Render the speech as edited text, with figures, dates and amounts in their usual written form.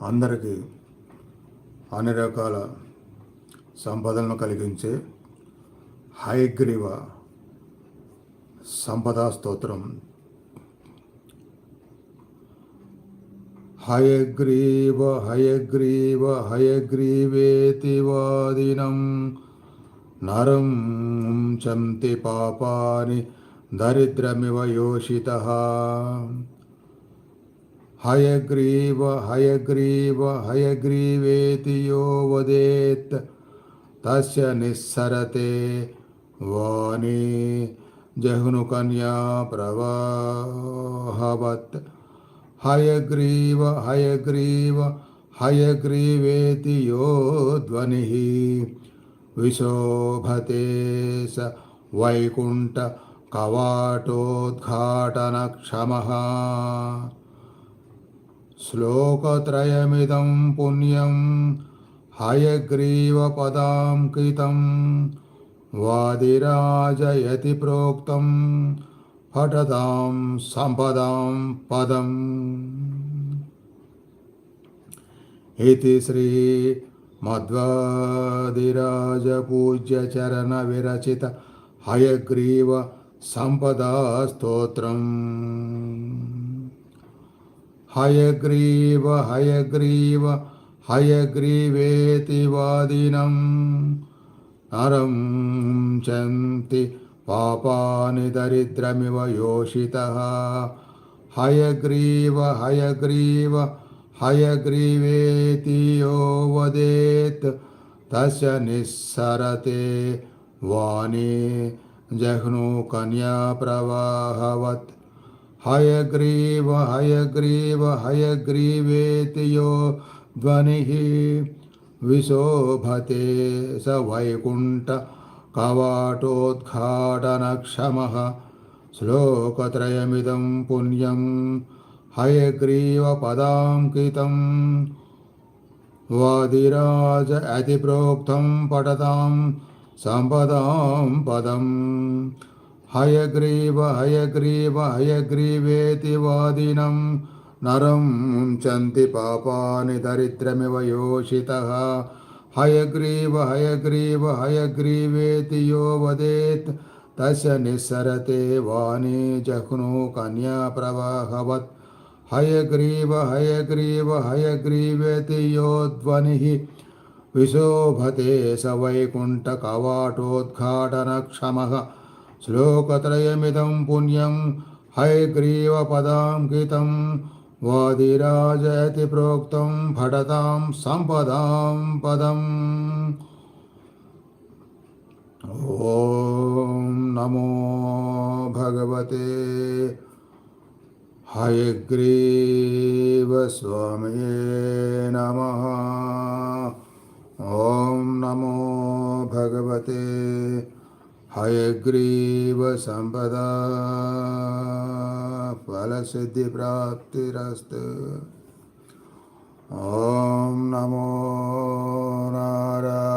అందరికీ అన్ని రకాల సంపదలను కలిగించే హయగ్రీవ సంపదా స్తోత్రం. హయగ్రీవ హయగ్రీవ హయగ్రీవేతి వాదినం నరం చంతి పాపాని దరిద్రమివ యోషితః. హయగ్రీవ హయగ్రీవ హయగ్రీవేతి యో వదేత్ తస్య నిస్సరతే వాణి జహ్నుకన్యా ప్రవాహవత్. హయగ్రీవ హయగ్రీవ హయగ్రీవేతి యో ధ్వనిః విశోభతే స వైకుంఠ కవాటోద్ఘాటనక్షమః. శ్లోకత్రయమిదం పుణ్యం హయగ్రీవపదాంకితం వాదిరాజయతి ప్రోక్తం పఠతాం సంపదాం పదం. ఇతి శ్రీ మధ్వాదిరాజ పూజ్య చరణ విరచిత హయగ్రీవ సంపదా స్తోత్రం. హయగ్రీవ హయగ్రీవ హయగ్రీవేతి వాదినం నరం చంతి పాపాని దరిద్రమివ యోషితః. హయగ్రీవ హయగ్రీవ హయగ్రీవేతి యో వదేత్ తస్య నిస్సరతే వాణి జహ్నుకన్యా ప్రవాహవత్. హయగ్రీవ హయగ్రీవ హయగ్రీవేతి యో ధ్వనిః విశోభతే స వైకుంఠ కవాటోద్ఘాటనక్షమః. శ్లోకత్రయమిదం పుణ్యం హయగ్రీవపదాంకితం వాదిరాజ అతి ప్రోక్తం పఠతాం సంపదాం పదం. హయగ్రీవ హయగ్రీవ హయగ్రీవేతి వాదినం నరం చంతి పాపాని దరిద్రమివ యోషితః. హయగ్రీవ హయగ్రీవ హయగ్రీవేతి యో వదేత్ తస్య నిస్సరతే వాణి జహ్నుకన్యా ప్రవాహవత్. హయగ్రీవ హయగ్రీవ హయగ్రీవేతి యో ధ్వనిః విశోభతే స వైకుంఠ కవాటోద్ఘాటనక్షమః. శ్లోకత్రయమిదం పుణ్యం హయగ్రీవపదాంకితం వాదిరాజయతి ప్రోక్తం పఠతాం సంపదాం పదం. ఓం నమో భగవతే హయగ్రీవ స్వామియే నమః. ఓం నమో భగవతే హయగ్రీవ సంపదా ఫలసిద్ధి ప్రాప్తిరస్తు. ఓం నమో నారాయణ.